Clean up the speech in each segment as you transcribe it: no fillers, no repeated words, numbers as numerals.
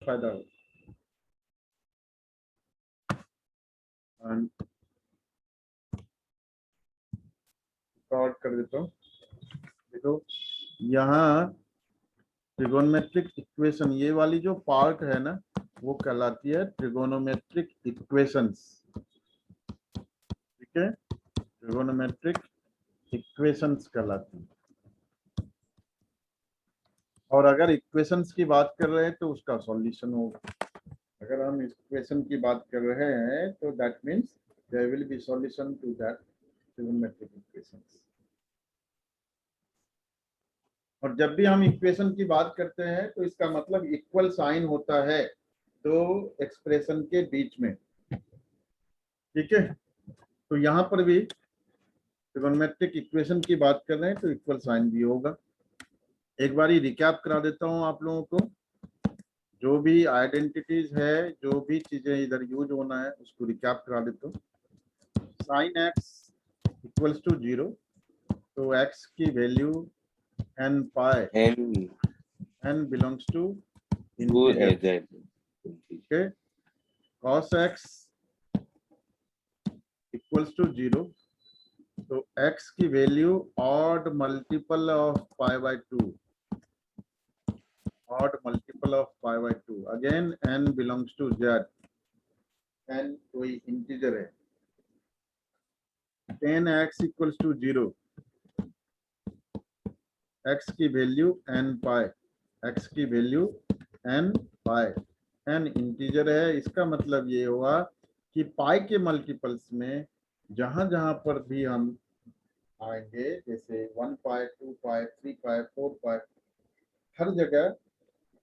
फायदा होगा। रिकॉर्ड कर देता हूँ। देखो यहाँ ट्रिगोनोमेट्रिक इक्वेशन, ये वाली जो पार्ट है ना वो कहलाती है ट्रिगोनोमेट्रिक इक्वेशंस। ठीक है, ट्रिगोनोमेट्रिक इक्वेशंस कहलाती है। और अगर इक्वेशंस की बात कर रहे हैं तो उसका सॉल्यूशन होगा। अगर हम इक्वेशन की बात कर रहे हैं तो that means there will be solution to that trigonometric equations. और जब भी हम इक्वेशन की बात करते हैं तो इसका मतलब इक्वल साइन होता है दो एक्सप्रेशन के बीच में। ठीक है, तो यहाँ पर भी ट्रिगोनोमेट्रिक इक्वेशन की बात कर रहे हैं तो इक्वल साइन भी होगा। एक बारी रिकैप करा देता हूँ आप लोगों को, जो भी आइडेंटिटीज है, जो भी चीजें इधर यूज होना है उसको रिकैप करा देता हूँ। साइन एक्स इक्वल्स टू 0, तो एक्स की value n pi, n belongs to integer. Okay, cos x equals to 0, तो x की value odd multiple of pi by 2, odd multiple of pi by 2। Again n belongs to z, n कोई integer है। 10x equals to 0, x की value n pi, x की value n pi, n integer है। इसका मतलब ये हुआ कि पाई के मल्टीपल्स में जहां जहां पर भी हम आएंगे, जैसे 1 पाई, 2 पाई, 3 पाई, 4 पाई, हर जगह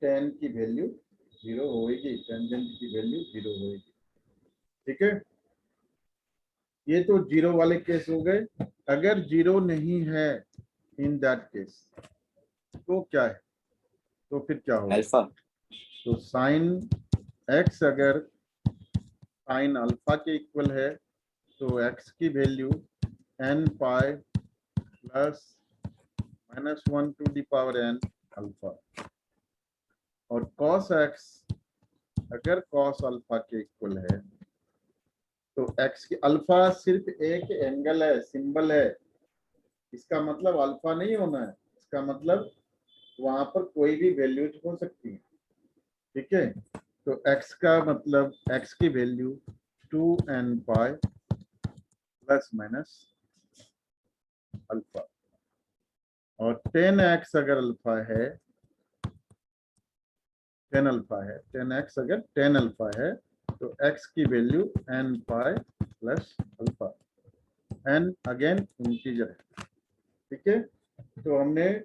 tan की वैल्यू 0 होगी, टेंजेंट की वैल्यू 0 होगी। ठीक है, ये तो 0 वाले केस हो गए। अगर 0 नहीं है इन दैट केस तो क्या है, तो फिर क्या होगा अल्फा। तो साइन x अगर साइन अल्फा के इक्वल है तो x की value n pi plus -1 to the power n alpha. और cos x अगर cos अल्फा के इक्वल है तो x की, अल्फा सिर्फ एक एंगल है, सिंबल है, इसका मतलब अल्फा नहीं होना है, इसका मतलब वहां पर कोई भी वैल्यूज हो सकती है। ठीक है, तो x का मतलब x की value 2n pi plus minus alpha. और 10x अगर अल्फा है, 10 अल्फा है, 10x अगर 10 अल्फा है तो x की value n pi plus alpha, n again integer है। ठीक है, तो हमने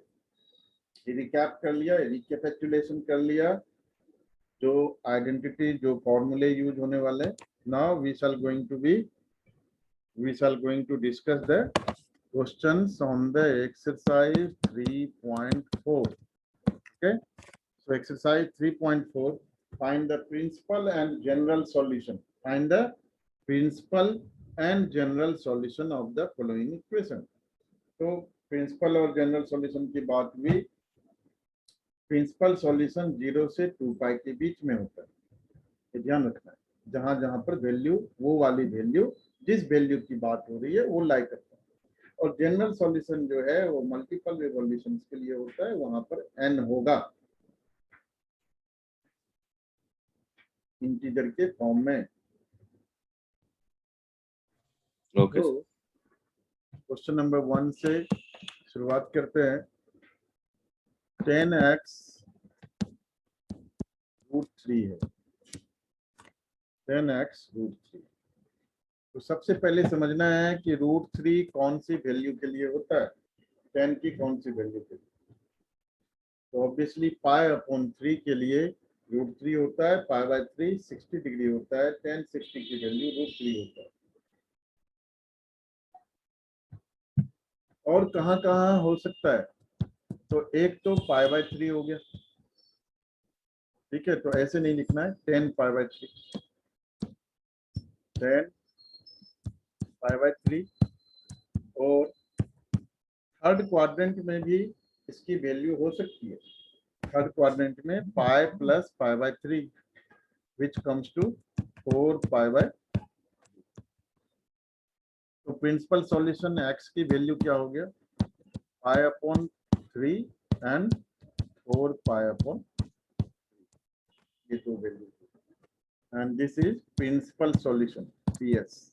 रिकैप कर लिया, रिकैपिचुलेशन कर लिया जो आइडेंटिटी, जो फॉर्मूले यूज होने वाले। Now we shall going to discuss the questions on the exercise 3.4. Okay, so exercise 3.4, find the principal and general solution, find the principal and general solution of the following equation. तो principal और general solution की बात हुई। Principal solution 0 से 2 पाई के बीच में होता है, ये ध्यान रखना है। जहां जहां पर वैल्यू, वो वाली वैल्यू जिस वैल्यू की बात हो रही है वो लाई करता है। और जनरल सॉल्यूशन जो है वो मल्टीपल रिवॉल्यूशन के लिए होता है, वहां पर n होगा इंटीजर के फॉर्म में। ओके, तो क्वेश्चन नंबर 1 से शुरुआत करते हैं। 10x √3 है, 10x √3। तो सबसे पहले समझना है कि √3 कौन सी वैल्यू के लिए होता है, 10 की कौन सी वैल्यू के लिए। तो ऑब्वियसली पाई अपॉन 3 के लिए √3 होता है, पाई बाय 3 60 डिग्री होता है, 10 60 की वैल्यू √3 होता है। और कहाँ कहाँ हो सकता है, तो एक तो पाई बाय 3 हो गया। ठीक है, तो ऐसे नहीं लिखना है 10 पाई बाय 3, 10 पाई बाय 3। और थर्ड क्वाड्रेंट में भी इसकी वैल्यू हो सकती है, थर्ड क्वाड्रेंट में pi plus pi by 3 which comes to 4 pi by. तो प्रिंसिपल सॉल्यूशन एक्स की वैल्यू क्या हो गया, pi upon 3 and 4 pi upon, ये दो value, and this is principal solution PS.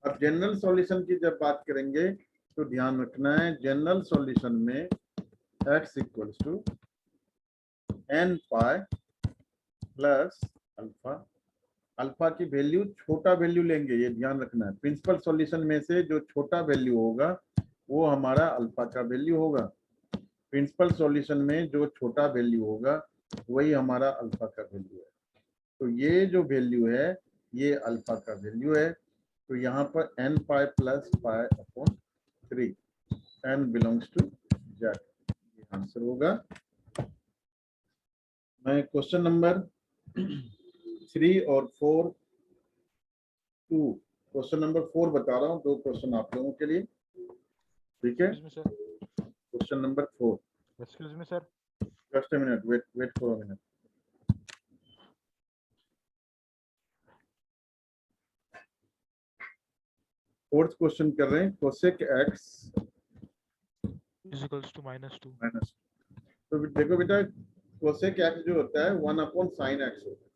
अब जनरल सॉल्यूशन की जब बात करेंगे तो ध्यान रखना है, जनरल सॉल्यूशन में x equals to n pi plus alpha. Alpha की वैल्यू छोटा वैल्यू लेंगे, ये ध्यान रखना है। प्रिंसिपल सॉल्यूशन में से जो छोटा वैल्यू होगा वो हमारा अल्फा का वैल्यू होगा। प्रिंसिपल सॉल्यूशन में जो छोटा वैल्यू होगा वही हमारा अल्फा का वैल्यू है। तो ये जो वैल्यू है ये अल्फा का वैल्यू है। तो यहाँ पर n pi plus pi upon 3, n belongs to z, ये आंसर होगा। मैं क्वेश्चन नंबर 3 और 4 क्वेश्चन नंबर 4 बता रहा हूँ, 2 क्वेश्चन आप लोगों के लिए, ठीक है। Question number 4, excuse me sir, just a minute, wait for a minute. Fourth question कर रहे हैं, cosec x is equals to -2। Minus. तो देखो बेटा, कोसेक एक्स जो होता है 1 अपॉन साइन एक्स होता है।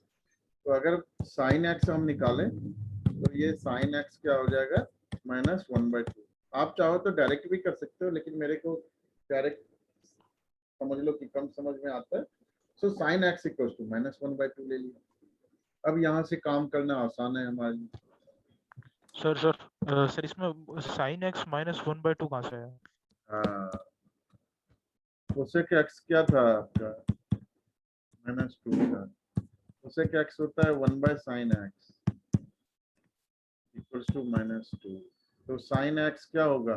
तो अगर साइन एक्स हम निकालें तो ये साइन एक्स क्या हो जाएगा, -1/2। आप चाहो तो डायरेक्ट भी कर सकते हो, लेकिन मेरे को डायरेक्ट समझ लो कि कम समझ में आता है। So sine x equals to -1/2 ले लिया। अब यहाँ से काम करना आसान है हमारे लिए। सर इसमें sin x -1/2 कहाँ से आया? कोसेक एक्स क्या था आपका, -2 था। कोसेक एक्स होता है 1/sin x इक्वल्स टू -2। तो साइन एक्स क्या होगा,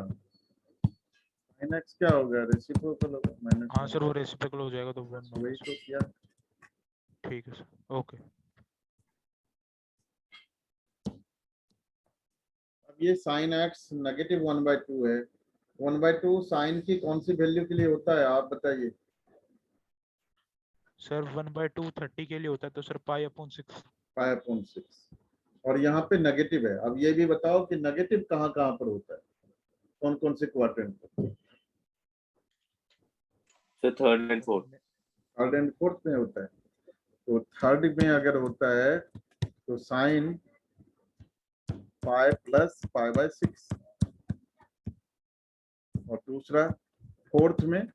साइन एक्स क्या होगा, रेसिप्रोकल होगा, हाँ सर, वो -1। रेसिप्रोकल हो जाएगा तो 1 वही तो किया। ठीक है सर, ओके। अब ये साइन एक्स -1/2 है। 1/2 साइन की कौन सी वैल्यू के लिए होता है, आप बताइए। सर 1/2 30 के लिए होता है, तो सर π/6। π/6। और यहाँ पे नेगेटिव है। अब ये भी बताओ कि नेगेटिव कहाँ कहाँ पर होता है, कौन कौन से क्वाड्रेंट पर। तो third and fourth. Third and fourth में होता है। तो थर्ड में अगर होता है तो साइन पाई प्लस π/6, और दूसरा फोर्थ में,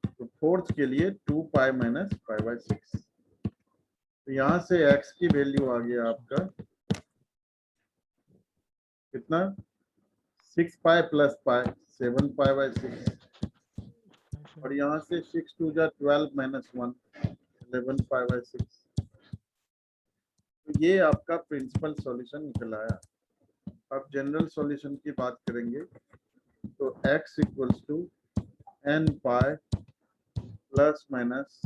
तो फोर्थ के लिए 2 पाई माइनस π/6। तो यहाँ से x की वैल्यू आ गया आपका कितना, 6 पाई प्लस पाई 7 π/6, और यहाँ से 6 2 जा 12 - 1 11 π/6। तो ये आपका प्रिंसिपल सॉल्यूशन निकल आया। अब जनरल सॉल्यूशन की बात करेंगे तो x equals to n pi plus minus,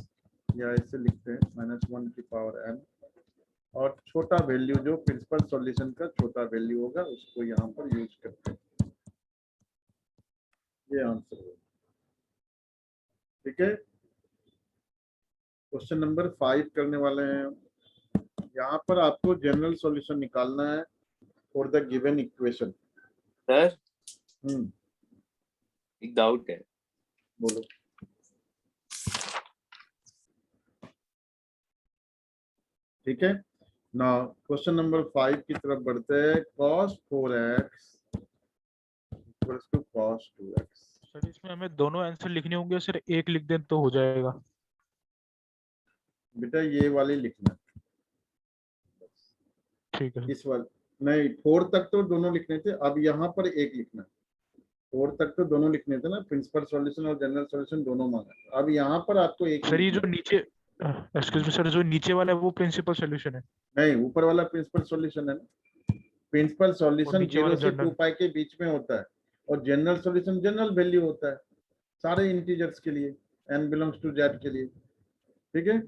या ऐसे लिखते हैं -1 की पावर n, और छोटा वैल्यू जो प्रिंसिपल सॉल्यूशन का छोटा वैल्यू होगा उसको यहाँ पर यूज करते हैं। ये आंसर होगा, ठीक है। क्वेश्चन नंबर 5 करने वाले हैं। यहाँ पर आपको जनरल सॉल्यूशन निकालना है for the given equation. Sir एक डाउट है, बोलो। ठीक है ना, क्वेश्चन नंबर 5 की तरफ बढ़ते हैं। cos 4x equals to cos 2x। Sir इसमें हमें दोनों आंसर लिखने होंगे, सर एक लिख दें तो हो जाएगा? बेटा ये वाली लिखना, ठीक है। इस वाले नहीं, 4 तक तो दोनों लिखने थे, अब यहाँ पर एक लिखना। 4 तक तो दोनों लिखने थे ना, प्रिंसिपल सॉल्यूशन और जनरल सॉल्यूशन दोनों मांगा। अब यहाँ पर आपको एक सर ये लिखना जो नीचे, एक्सक्यूज मी सर, जो नीचे वाला है वो प्रिंसिपल सॉल्यूशन है? नहीं, ऊपर वाला प्रिंसिपल सॉल्यूशन है ना। प्रिंसिपल और सॉल्यूशन नीचे 0 वाला से 2 जनरल? पाई के बीच में होता है, और जनरल सॉल्यूशन जनरल वैल्यू होता है सारे इंटीजर्स के लिए, n बिलोंग्स टू z के लिए, ठीक है।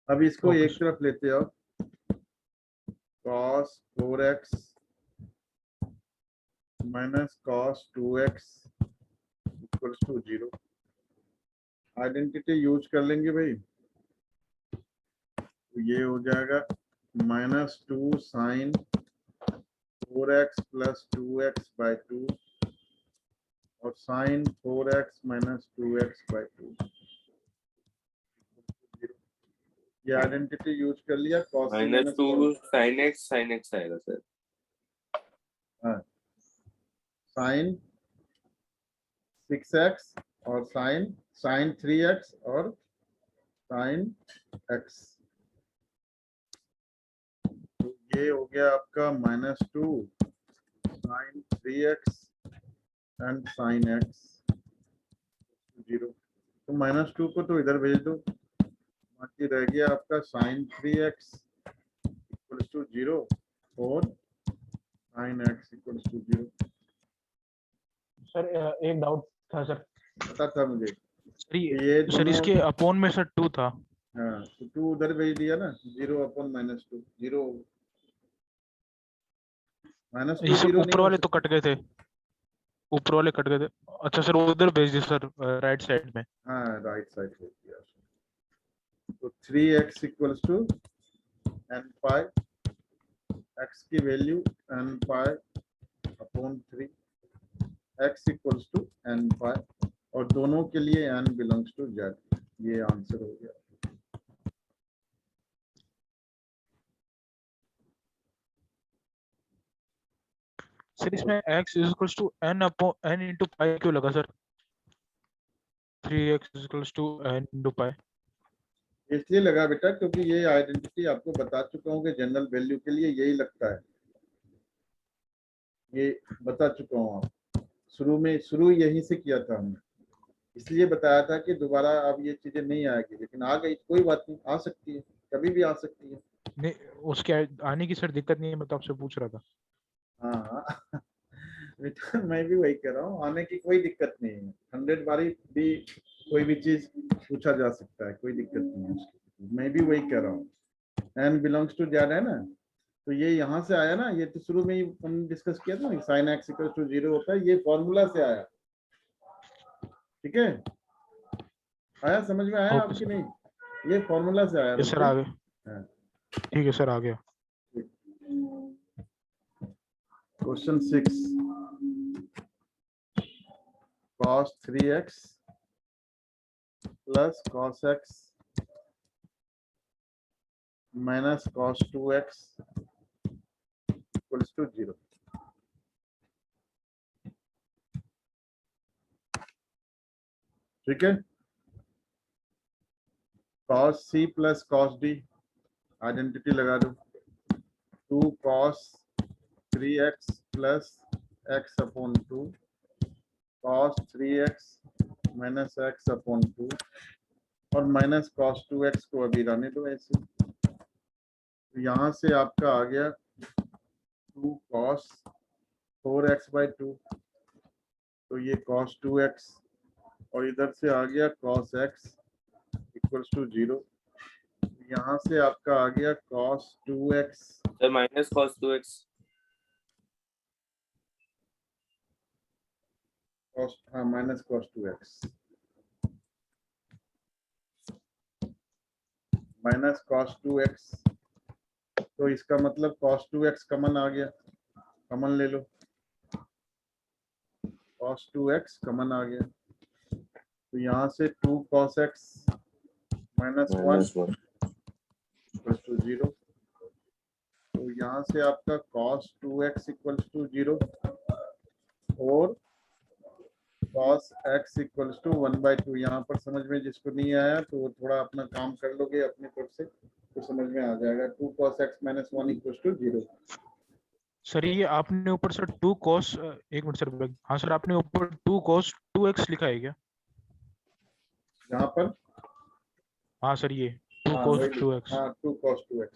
अब इसको ओके एक तरफ लेते हो, cos 4x minus cos 2x equals to 0। Identity use कर लेंगे भाई, तो ये हो जाएगा -2 साइन 4x प्लस 2x/2 और साइन 4x माइनस 2x/2। ये आइडेंटिटी यूज कर लिया। cos c -2 sin x आएगा सर। साइन 6x और साइन 3x और साइन x। तो ये हो गया आपका -2 sign 3x and sign x 0। तो -2 को तो इधर भेज दो, बाकी रह गया आपका साइन 3x इक्वल्स टू 0 और sine x equals to 0। Sir एक डाउट था सर। पता था मुझे सर कि ये सर दोनों। इसके अपॉन में सर 2 था। हाँ, तो 2 उधर भेज दिया ना, 0 अपॉन -2 0 -2 ये सर 0 नहीं ऊपर हो वाले तो सकता। कट गए थे, ऊपर वाले कट गए थे। अच्छा सर उधर भेज दिए सर, राइट साइड में। हाँ, राइट साइड भेज दिया। तो 3x equals to n pi, x की value n pi upon 3, x equals to n pi और दोनों के लिए n बिलोंग्स टू z। ये आंसर हो गया। सर इसमें x equals to n upon n into pi क्यों लगा sir? 3x equals to n into pi. इसलिए लगा बेटा क्योंकि ये आइडेंटिटी आपको बता चुका हूँ कि जनरल वैल्यू के लिए यही लगता है, ये बता चुका हूँ। आप शुरू यहीं से किया था हमने, इसलिए बताया था कि दोबारा अब ये चीजें नहीं आएगी, लेकिन आ गई, कोई बात नहीं, आ सकती है, कभी भी आ सकती है। नहीं उसके आने की सर दिक्कत नहीं है, मैं तो आपसे पूछ रहा था। हाँ बेटा मैं भी वही कह रहा हूँ, आने की कोई दिक्कत नहीं है। 100 बारी भी कोई भी चीज पूछा जा सकता है, कोई दिक्कत नहीं है उसकी। मैं भी वही कह रहा हूँ, n बिलोंग्स टू z है ना, तो ये यहाँ से आया ना, ये तो शुरू में ही हमने डिस्कस किया था ना, साइन x इक्वल टू 0 होता है, ये फॉर्मूला से आया। ठीक है, आया समझ में आया ओके आपकी? सर। नहीं, ये फॉर्मूला से आया ये सर आ गए। हाँ। ठीक है सर आ गया। Question 6, cos 3x plus cos x minus cos 2x equals to 0। ठीक है, cos c plus cos d identity लगा दो। 2 cos 3x plus x upon 2 cos 3x minus x upon 2 और माइनस cos 2x को अभी रहने दो ऐसे। तो यहाँ से आपका आ गया 2 cos 4x/2, तो ये cos 2x और इधर से आ गया cos x इक्वल्स टू 0। यहाँ से आपका आ गया cos 2x sir minus cos 2x। हाँ minus cos 2x minus cos 2x, तो इसका मतलब cos 2x कमन आ गया, कमन ले लो, cos 2x कमन आ गया। तो यहाँ से 2 cos x minus 1 equals to 0। तो यहाँ से आपका cos 2x इक्वल्स टू 0 और cos x इक्वल्स टू 1/2। यहाँ पर समझ में जिसको नहीं आया तो वो थोड़ा अपना काम कर लोगे अपने तरफ से तो समझ में आ जाएगा। 2 cos x minus 1 equals to 0। Sir ये आपने ऊपर सर 2 cos, एक मिनट सर। हाँ सर आपने ऊपर 2 cos 2x लिखा है क्या? यहाँ पर हाँ सर ये 2 हाँ cos वही, 2x। हाँ 2 cos 2x।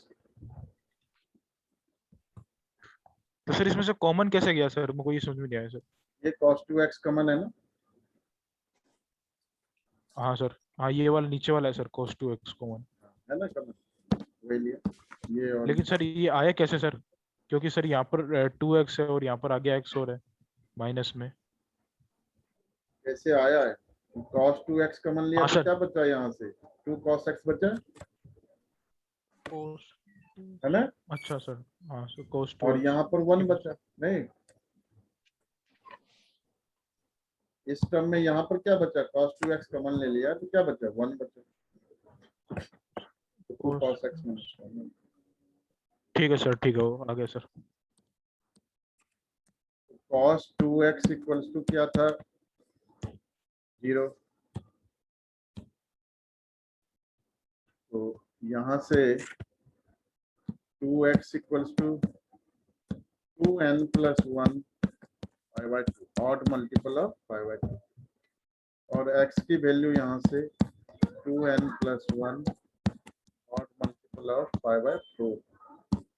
तो सर इसमें से कॉमन कैसे गया सर? मुझे ये समझ में नहीं आया सर। ये cos 2x कमन है ना, हाँ सर, हाँ ये वाला नीचे वाला है सर cos 2x कॉमन। है ना कमन, वही लिया ये। और लेकिन सर ये आया कैसे सर? क्योंकि सर यहाँ पर 2x है और यहाँ पर आ गया x और है माइनस में। कैसे आया है cos 2x कॉमन लिया हाँ, तो सर। क्या बचा यहाँ से 2 cos x बचा cos है ना, अच्छा सर, हाँ सर cos और 2x यहाँ पर 1 बचा नहीं, इस टर्म में यहाँ पर क्या बचा cos 2x कॉमन ले लिया तो क्या बचा 1 बचा, तो 2 cos x minus 1। ठीक है सर, ठीक है, वो आ गया sir. cos 2x equals to क्या था 0, तो यहाँ से 2x equals to 2n plus 1 5/2 odd multiple of 5/2 और x की वैल्यू यहाँ से 2n plus 1 odd multiple of 5/4,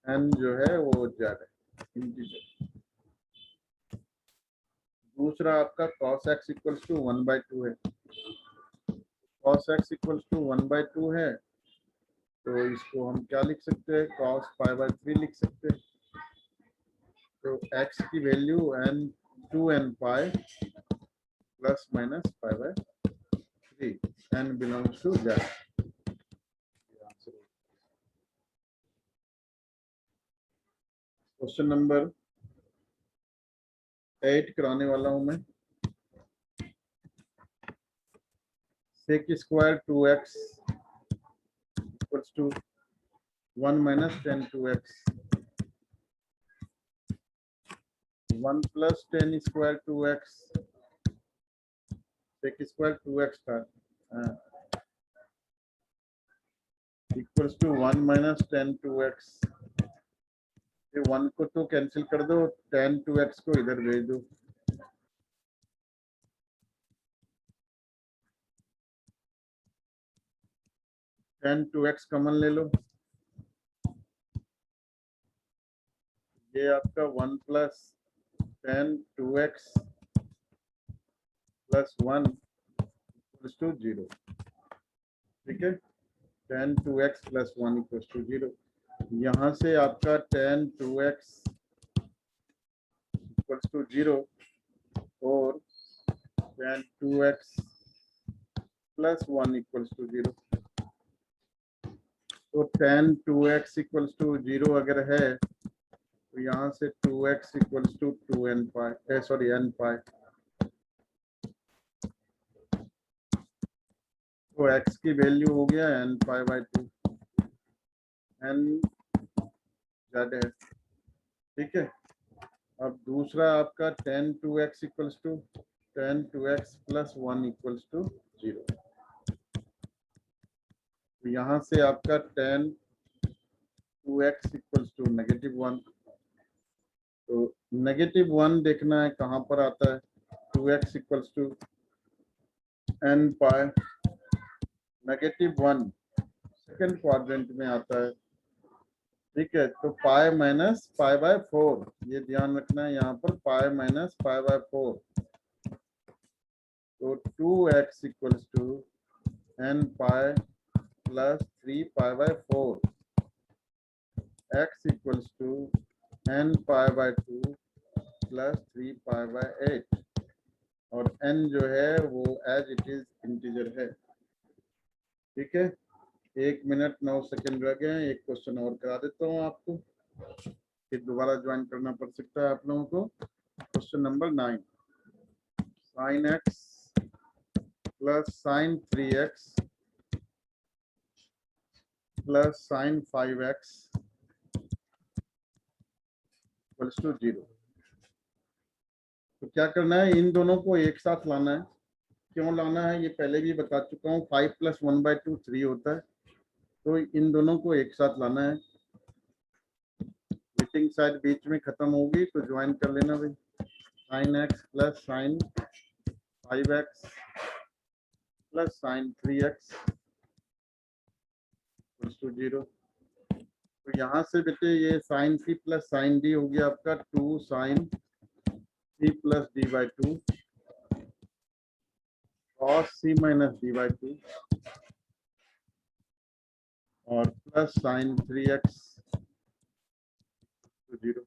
n जो है वो z है इंटीजर। दूसरा आपका cos x इक्वल्स टू 1/2 है, cos x इक्वल्स टू 1/2 है तो इसको हम क्या लिख सकते हैं cos 5/3 लिख सकते हैं। तो x की value n 2n pi plus minus 5/3, n belongs to z। Question number 8 कराने वाला हूं मैं। sec square 2x equals to 1 minus 10 2x, 1 plus 10 square 2x, sec square 2x था इक्वल्स टू 1 माइनस 10 2x, 1 को तो कैंसिल कर दो, 10 2x को इधर भेज दो, tan 2x कॉमन ले लो, ये आपका 1 plus 10 2x plus 1 equals to 0, ठीक है, tan 2x plus 1 equals to 0। यहाँ से आपका tan 2x इक्वल्स टू 0 और tan 2x plus 1 equals to 0, तो tan 2x इक्वल्स टू 0 अगर है तो यहाँ से 2x equals to 2n pi sorry n pi, तो x की वैल्यू हो गया n पाई/2, n z है, ठीक है। अब दूसरा आपका tan 2x equals to tan 2x plus 1 equals to 0, तो यहाँ से आपका tan 2x इक्वल्स टू -1, तो -1 देखना है कहाँ पर आता है, 2x equals to n pi, -1 second quadrant में आता है, ठीक है, तो पाई माइनस π/4, ये ध्यान रखना है यहाँ पर पाई माइनस π/4, तो 2x equals to n pi plus 3 π/4, x equals to n पाई/2 प्लस 3 π/8 और n जो है वो एज इट इज इंटीजर है, ठीक है। 1 मिनट 9 सेकंड रह गए, एक क्वेश्चन और करा देता हूँ आपको, फिर दोबारा ज्वाइन करना पड़ सकता है आप लोगों को। Question number 9, sin x plus sin 3x plus sin 5x equals to 0। तो क्या करना है, इन दोनों को एक साथ लाना है। क्यों लाना है ये पहले भी बता चुका हूँ, 5 प्लस 1/2 3 होता है, तो इन दोनों को एक साथ लाना है। मीटिंग शायद बीच में खत्म होगी तो ज्वाइन कर लेना भाई। sin x plus sin 5x plus sin 3x equals to 0। तो यहाँ से बेटे ये sin c plus sin d हो गया आपका 2 sin c plus d/2 cos c minus d/2 और प्लस sin 3x to 0।